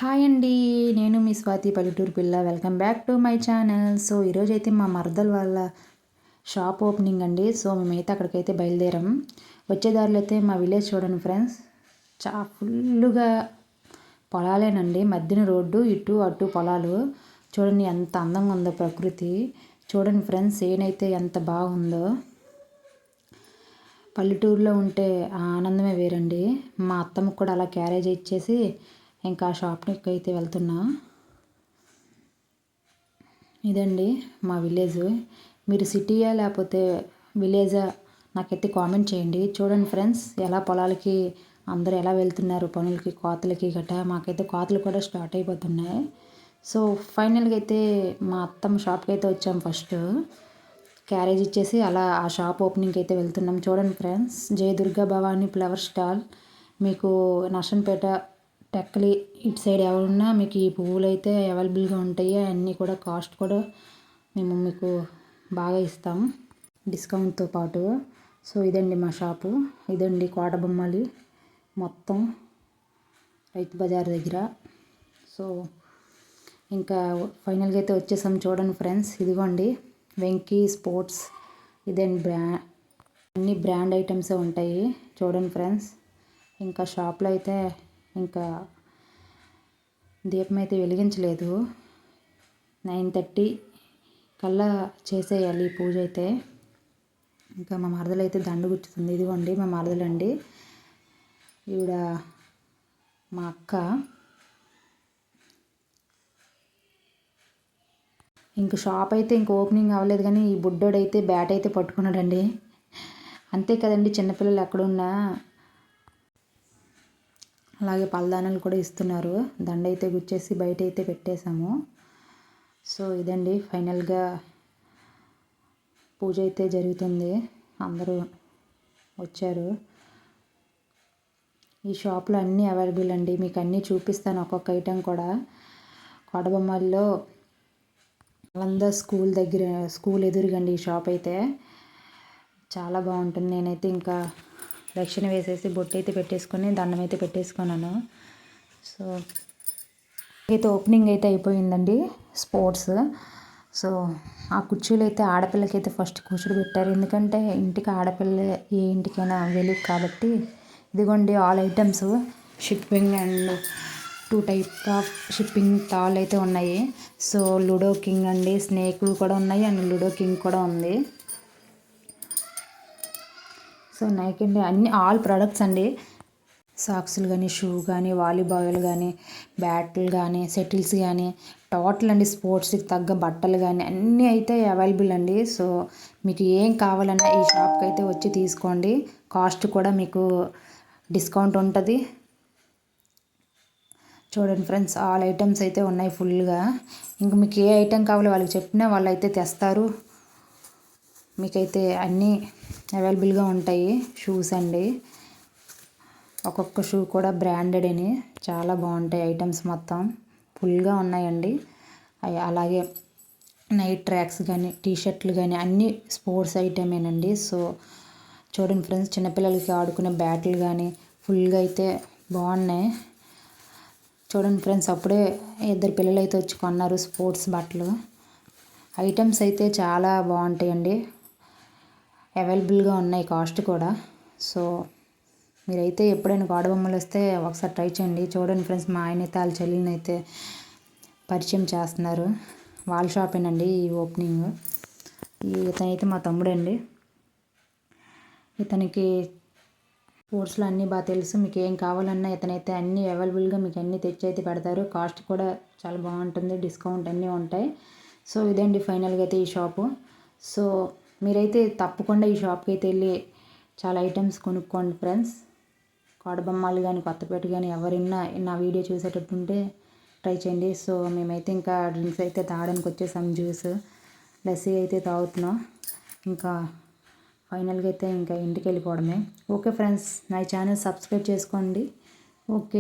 Hi అండి, నేను మీ స్వాతి పల్లెటూరు పిల్ల. Welcome back to my channel. So ఈరోజైతే మా మరదల వాళ్ళ షాప్ ఓపెనింగ్ అండి. సో మేమైతే అక్కడికైతే బయలుదేరాం. వచ్చే దారిలో అయితే మా విలేజ్ చూడండి ఫ్రెండ్స్, ఫుల్గా పొలాలేనండి. మధ్యన రోడ్డు, ఇటు అటు పొలాలు. చూడండి ఎంత అందంగా ఉందో ప్రకృతి. చూడండి ఫ్రెండ్స్, ఏనైతే ఎంత బాగుందో. పల్లెటూరులో ఉంటే ఆ ఆనందమే వేరండి. మా అత్తమ్మకు కూడా అలా క్యారేజ్ ఇచ్చేసి ఇంకా షాప్కి అయితే వెళ్తున్నా. ఇదండి మా విలేజ్. మీరు సిటీయా లేకపోతే విలేజా నాకైతే కామెంట్ చేయండి. చూడండి ఫ్రెండ్స్, ఎలా పొలాలకి అందరూ ఎలా వెళ్తున్నారు పనులకి, కోతలకి గట్రా. మాకైతే కోతలు కూడా స్టార్ట్ అయిపోతున్నాయి. సో ఫైనల్గా అయితే మా అత్తమ్మ షాప్కి అయితే వచ్చాం. ఫస్ట్ క్యారేజ్ ఇచ్చేసి అలా ఆ షాప్ ఓపెనింగ్కి అయితే వెళ్తున్నాం. చూడండి ఫ్రెండ్స్, జయ దుర్గా భవానీ ఫ్లవర్ స్టాల్. మీకు నర్సంపేట, టెక్కలి ఇటు సైడ్ ఎవరున్నా మీకు ఈ పువ్వులు అయితే అవైలబుల్గా ఉంటాయి. అన్నీ కూడా కాస్ట్ కూడా మేము మీకు బాగా ఇస్తాం డిస్కౌంట్తో పాటు. సో ఇదండి మా షాపు. ఇదండి కోటబొమ్మలి మొత్తం రైతు బజార్ దగ్గర. సో ఇంకా ఫైనల్గా అయితే వచ్చేసాం. చూడండి ఫ్రెండ్స్, ఇదిగోండి వెంకీ స్పోర్ట్స్. ఇదండి అన్ని బ్రాండ్ ఐటమ్సే ఉంటాయి. చూడండి ఫ్రెండ్స్, ఇంకా షాప్లో అయితే ఇంకా దీపం అయితే వెలిగించలేదు. 9:30 కల్లా చేసేయాలి ఈ పూజ అయితే. ఇంకా మా మరదలు అయితే దండ గుచ్చుతుంది. ఇదిగోండి మా మరదలండి, ఈవిడ మా అక్క. ఇంక షాప్ అయితే ఇంక ఓపెనింగ్ అవ్వలేదు, కానీ ఈ బుడ్డోడైతే బ్యాట్ అయితే పట్టుకున్నాడండి. అంతే కదండి, చిన్నపిల్లలు ఎక్కడున్నా. అలాగే పలదానాలు కూడా ఇస్తున్నారు. దండ అయితే గుచ్చేసి బయట అయితే పెట్టేశాము. సో ఇదండి ఫైనల్గా పూజ అయితే జరుగుతుంది. అందరూ వచ్చారు. ఈ షాప్లో అన్నీ అవైలబుల్ అండి. మీకు అన్నీ చూపిస్తాను ఒక్కొక్క ఐటెం కూడా. కోటబొమ్మల్లో నలంద స్కూల్ దగ్గర, స్కూల్ ఎదురుగండి ఈ షాప్ అయితే. చాలా బాగుంటుంది. నేనైతే ఇంకా దక్షిణ వేసేసి బొట్టు అయితే పెట్టేసుకొని దండం అయితే పెట్టేసుకున్నాను. సో అయితే ఓపెనింగ్ అయితే అయిపోయిందండి స్పోర్ట్స్. సో ఆ కుర్చీలు అయితే ఆడపిల్లకైతే ఫస్ట్ కూర్చోబెట్టారు. ఎందుకంటే ఇంటికి ఆడపిల్ల ఏ ఇంటికైనా వెలుగు కాబట్టి. ఇదిగోండి all items, shipping and 2 type of shipping తాళ్ళు అయితే ఉన్నాయి. సో లూడో కింగ్ అండి, స్నేక్ కూడా ఉన్నాయి అండ్ లూడో కింగ్ కూడా ఉంది. సో నైక్ అండి అన్ని ఆల్ ప్రొడక్ట్స్ అండి. సాక్స్లు కానీ, షూ కానీ, వాలీబాల్ కానీ, బ్యాట్లు కానీ, సెటిల్స్ కానీ, టోటల్ అండి స్పోర్ట్స్కి తగ్గ బట్టలు కానీ అన్నీ అయితే అవైలబుల్ అండి. సో మీకు ఏం కావాలన్నా ఈ షాప్కి అయితే వచ్చి తీసుకోండి. కాస్ట్ కూడా మీకు డిస్కౌంట్ ఉంటుంది. చూడండి ఫ్రెండ్స్, ఆల్ ఐటమ్స్ అయితే ఉన్నాయి ఫుల్గా. ఇంక మీకు ఏ ఐటెం కావాలో వాళ్ళకి చెప్పినా వాళ్ళు అయితే తెస్తారు. మీకైతే అన్నీ అవైలబుల్గా ఉంటాయి. షూస్ అండి, ఒక్కొక్క షూ కూడా బ్రాండెడ్ అని చాలా బాగుంటాయి. ఐటమ్స్ మొత్తం ఫుల్గా ఉన్నాయండి. అలాగే నైట్ ట్రాక్స్ కానీ, టీషర్ట్లు కానీ అన్నీ స్పోర్ట్స్ ఐటమేనండి. సో చూడండి ఫ్రెండ్స్, చిన్నపిల్లలకి ఆడుకునే బ్యాట్లు కానీ ఫుల్గా అయితే బాగున్నాయి. చూడండి ఫ్రెండ్స్, అప్పుడే 2 పిల్లలు అయితే వచ్చి కొన్నారు స్పోర్ట్స్ బట్టలు. ఐటమ్స్ అయితే చాలా బాగుంటాయండి, అవైలబుల్గా ఉన్నాయి, కాస్ట్ కూడా. సో మీరైతే ఎప్పుడైనా కోటబొమ్మలు వస్తే ఒకసారి ట్రై చేయండి. చూడండి ఫ్రెండ్స్, మా ఆయన అయితే వాళ్ళ చెల్లిని అయితే పరిచయం చేస్తున్నారు. వాళ్ళ షాపేనండి ఈ ఓపెనింగ్. ఇతనైతే మా తమ్ముడండి. ఇతనికి స్పోర్ట్స్లో అన్నీ బాగా తెలుసు. మీకు ఏం కావాలన్నా ఇతనైతే అన్నీ అవైలబుల్గా మీకు అన్నీ తెచ్చి అయితే పెడతారు. కాస్ట్ కూడా చాలా బాగుంటుంది, డిస్కౌంట్ అన్నీ ఉంటాయి. సో ఇదండి ఫైనల్గా అయితే ఈ షాపు. సో మీరైతే తప్పకుండా ఈ షాప్కి అయితే వెళ్ళి చాలా ఐటమ్స్ కొనుక్కోండి ఫ్రెండ్స్. కోటబొమ్మలు కానీ, కొత్తపేట కానీ ఎవరైనా నా వీడియో చూసేటట్టు ఉంటే ట్రై చేయండి. సో మేమైతే ఇంకా డ్రింక్స్ అయితే తాగడానికి వచ్చేసాం. జ్యూస్, లస్సీ అయితే తాగుతున్నాం. ఇంకా ఫైనల్గా అయితే ఇంకా ఇంటికి వెళ్ళిపోవడమే. ఓకే ఫ్రెండ్స్, నా ఛానల్ సబ్స్క్రైబ్ చేసుకోండి. ఓకే.